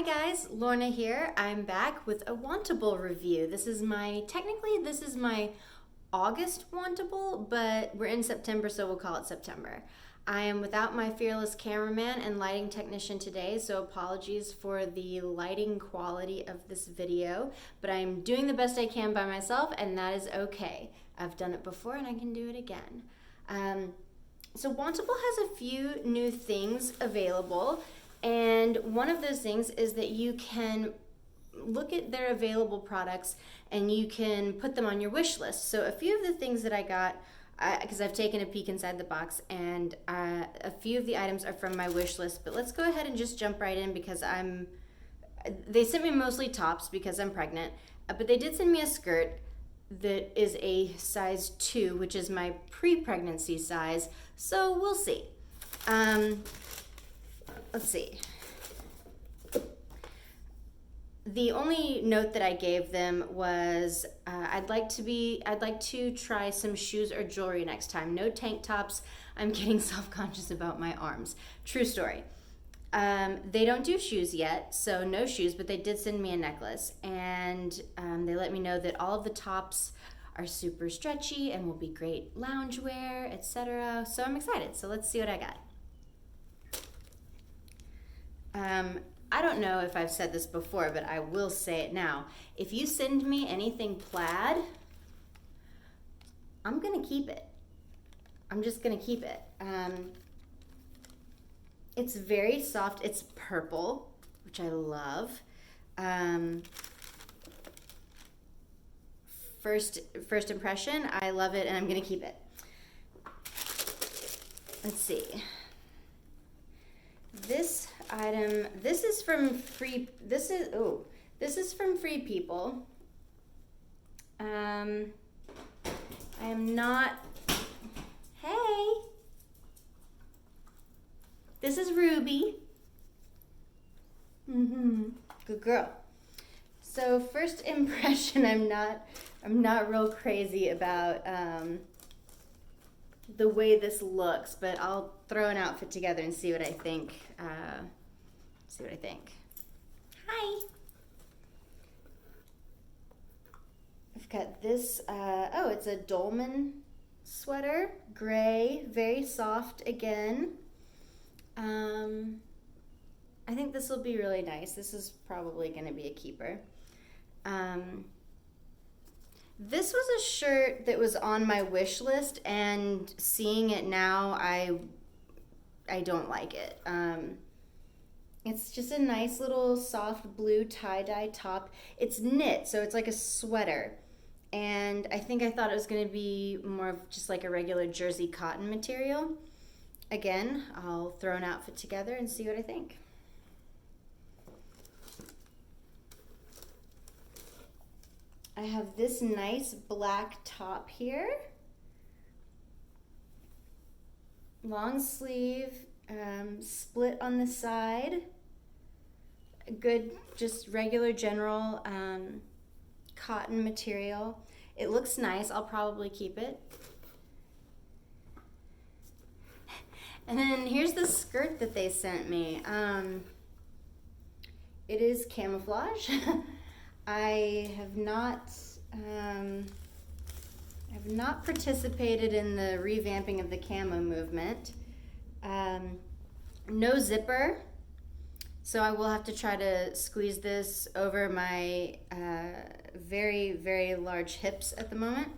guys, Lorna here. I'm back with a Wantable review. Technically this is my August Wantable, but we're in September, so we'll call it September. I am without my fearless cameraman and lighting technician today, so apologies for the lighting quality of this video, but I'm doing the best I can by myself, and that is okay. I've done it before and I can do it again. So Wantable has a few new things available. And one of those things is that you can look at their available products and you can put them on your wish list. So a few of the things that I got, because I've taken a peek inside the box, and a few of the items are from my wish list. But let's go ahead and just jump right in because they sent me mostly tops because I'm pregnant. But they did send me a skirt that is a size 2, which is my pre-pregnancy size. So we'll see. Let's see. The only note that I gave them was I'd like to try some shoes or jewelry next time. No tank tops. I'm getting self-conscious about my arms. True story. They don't do shoes yet, so no shoes, but they did send me a necklace, and they let me know that all of the tops are super stretchy and will be great loungewear, etc. So I'm excited. So let's see what I got. I don't know if I've said this before, but I will say it now. If you send me anything plaid, I'm gonna keep it. I'm just gonna keep it. It's very soft. It's purple, which I love. First impression, I love it, and I'm gonna keep it. Let's see. This item, this is from Free People. I am not, hey, this is Ruby. Good girl. So first impression, I'm not real crazy about the way this looks, but I'll throw an outfit together and see what I think. Hi. I've got this, it's a Dolman sweater, gray, very soft again. I think this will be really nice. This is probably going to be a keeper. This was a shirt that was on my wish list, and seeing it now, I don't like it. It's just a nice little soft blue tie-dye top. It's knit, so it's like a sweater. And I thought it was going to be more of just like a regular jersey cotton material. Again, I'll throw an outfit together and see what I think. I have this nice black top here. Long sleeve, split on the side. Good, just regular general cotton material. It looks nice. I'll probably keep it. And then here's the skirt that they sent me. It is camouflage. I have not participated in the revamping of the camo movement. No zipper, so I will have to try to squeeze this over my very, very large hips at the moment.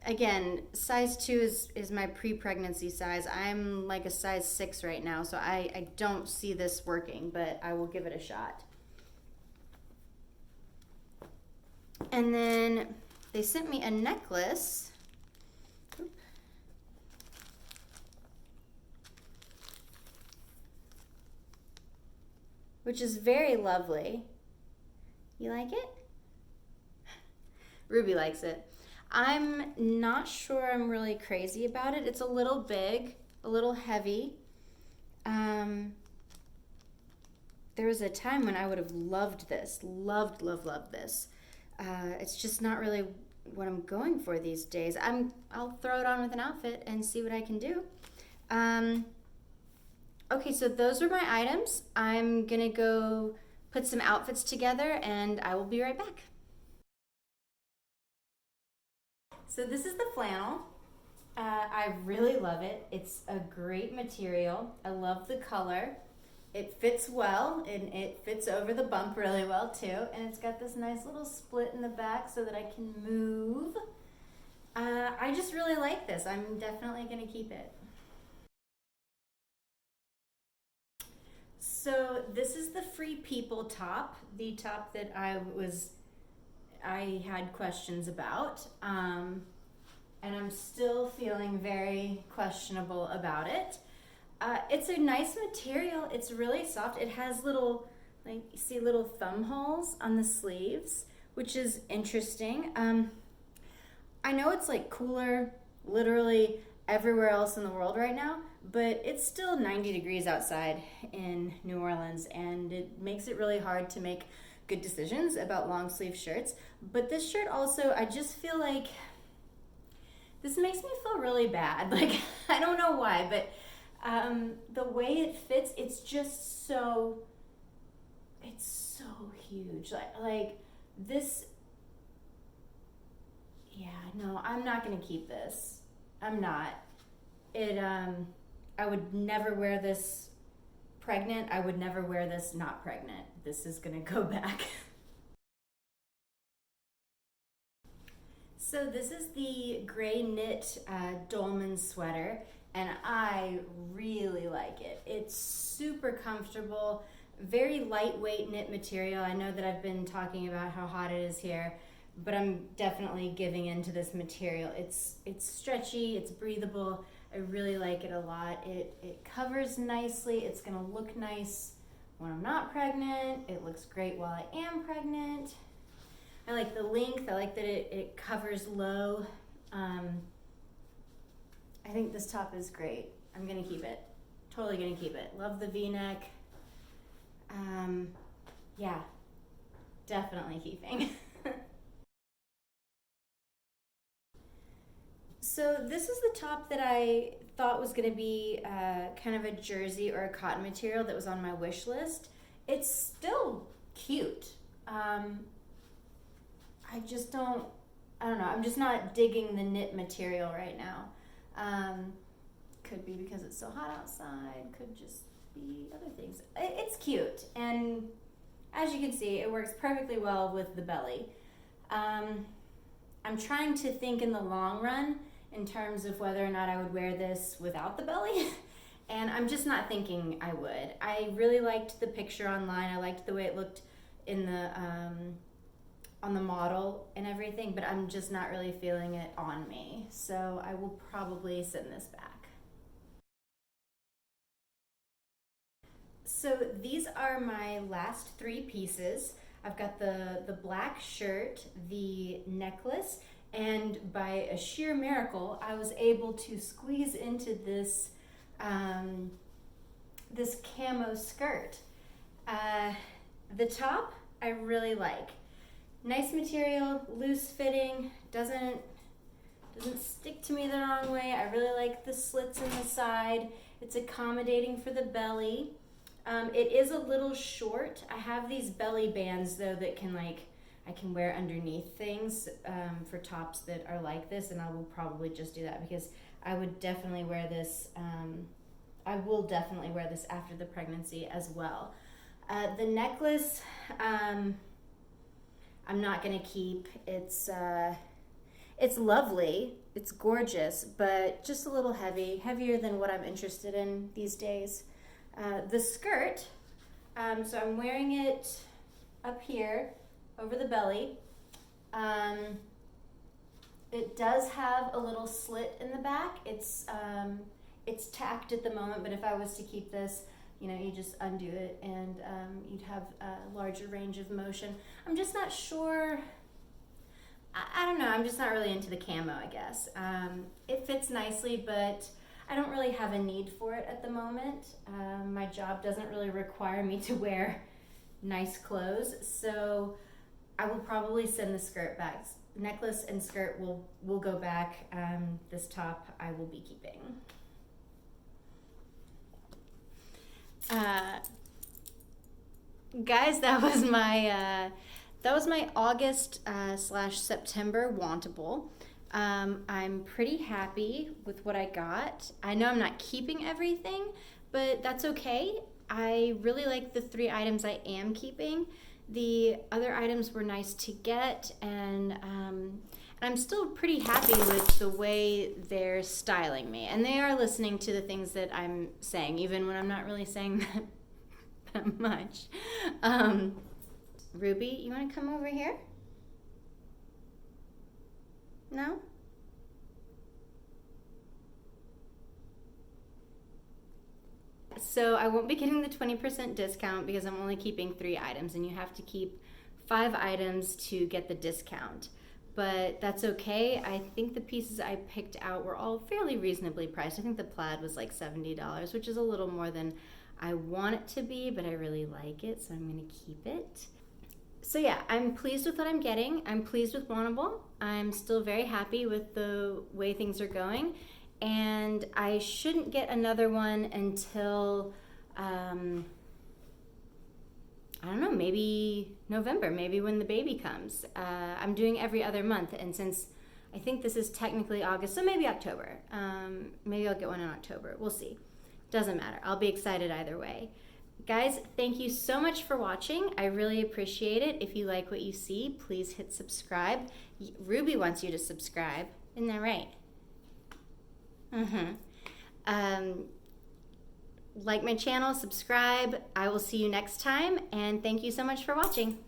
Again, size 2 is my pre-pregnancy size. I'm like a size 6 right now, so I don't see this working, but I will give it a shot. And then they sent me a necklace. Which is very lovely. You like it? Ruby likes it. I'm not sure I'm really crazy about it. It's a little big, a little heavy. There was a time when I would have loved this, loved this. It's just not really what I'm going for these days. I'll throw it on with an outfit and see what I can do. Okay, so those are my items. I'm gonna go put some outfits together, and I will be right back. So this is the flannel. I really love it. It's a great material. I love the color. It fits well, and it fits over the bump really well too. And it's got this nice little split in the back so that I can move. I just really like this. I'm definitely gonna keep it. So this is the Free People top, the top that I had questions about. And I'm still feeling very questionable about it. It's a nice material. It's really soft. It has little, like, you see little thumb holes on the sleeves, which is interesting. I know it's like cooler literally everywhere else in the world right now, but it's still 90 degrees outside in New Orleans, and it makes it really hard to make good decisions about long sleeve shirts. But this shirt also, I just feel like this makes me feel really bad. Like, I don't know why, but the way it fits, it's just so, it's so huge. Like this, yeah, no, I'm not gonna keep this. I'm not. I would never wear this pregnant. I would never wear this not pregnant. This is gonna go back. So this is the gray knit Dolman sweater, and I really like it. It's super comfortable, very lightweight knit material. I know that I've been talking about how hot it is here, but I'm definitely giving into this material. It's stretchy, it's breathable. I really like it a lot. It covers nicely. It's gonna look nice when I'm not pregnant. It looks great while I am pregnant. I like the length. I like that it covers low. I think this top is great. I'm gonna keep it. Totally gonna keep it. Love the V-neck. Yeah, definitely keeping. So this is the top that I thought was gonna be kind of a jersey or a cotton material that was on my wish list. It's still cute. I just don't, I don't know, I'm just not digging the knit material right now. Could be because it's so hot outside, could just be other things. It's cute, and as you can see, it works perfectly well with the belly. I'm trying to think in the long run in terms of whether or not I would wear this without the belly. And I'm just not thinking I would. I really liked the picture online. I liked the way it looked in the on the model and everything, but I'm just not really feeling it on me. So I will probably send this back. So these are my last three pieces. I've got the black shirt, the necklace, and by a sheer miracle, I was able to squeeze into this this camo skirt. The top I really like. Nice material, loose fitting, doesn't stick to me the wrong way. I really like the slits in the side. It's accommodating for the belly. It is a little short. I have these belly bands though that I can wear underneath things for tops that are like this, and I will probably just do that because I would definitely wear this. I will definitely wear this after the pregnancy as well. The necklace, I'm not gonna keep. It's lovely, it's gorgeous, but just a little heavier than what I'm interested in these days. The skirt, so I'm wearing it up here over the belly. It does have a little slit in the back. It's tacked at the moment, but if I was to keep this, you know, you just undo it and you'd have a larger range of motion. I'm just not sure. I don't know. I'm just not really into the camo, I guess. It fits nicely, but I don't really have a need for it at the moment. My job doesn't really require me to wear nice clothes, so I will probably send the skirt back. Necklace and skirt will go back. This top I will be keeping. Guys, that was my August slash September Wantable. I'm pretty happy with what I got. I know I'm not keeping everything, but that's okay. I really like the 3 items I am keeping. The other items were nice to get, and I'm still pretty happy with the way they're styling me. And they are listening to the things that I'm saying, even when I'm not really saying that much. Ruby, you want to come over here? No? So I won't be getting the 20% discount because I'm only keeping 3 items, and you have to keep 5 items to get the discount. But that's okay. I think the pieces I picked out were all fairly reasonably priced. I think the plaid was like $70, which is a little more than I want it to be, but I really like it, so I'm going to keep it. So yeah, I'm pleased with what I'm getting. I'm pleased with Wantable. I'm still very happy with the way things are going. And I shouldn't get another one until, I don't know, maybe November, maybe when the baby comes. I'm doing every other month, and since I think this is technically August, so maybe October. Maybe I'll get one in October. We'll see. Doesn't matter. I'll be excited either way. Guys, thank you so much for watching. I really appreciate it. If you like what you see, please hit subscribe. Ruby wants you to subscribe. Isn't that right? Like my channel, subscribe. I will see you next time, and thank you so much for watching.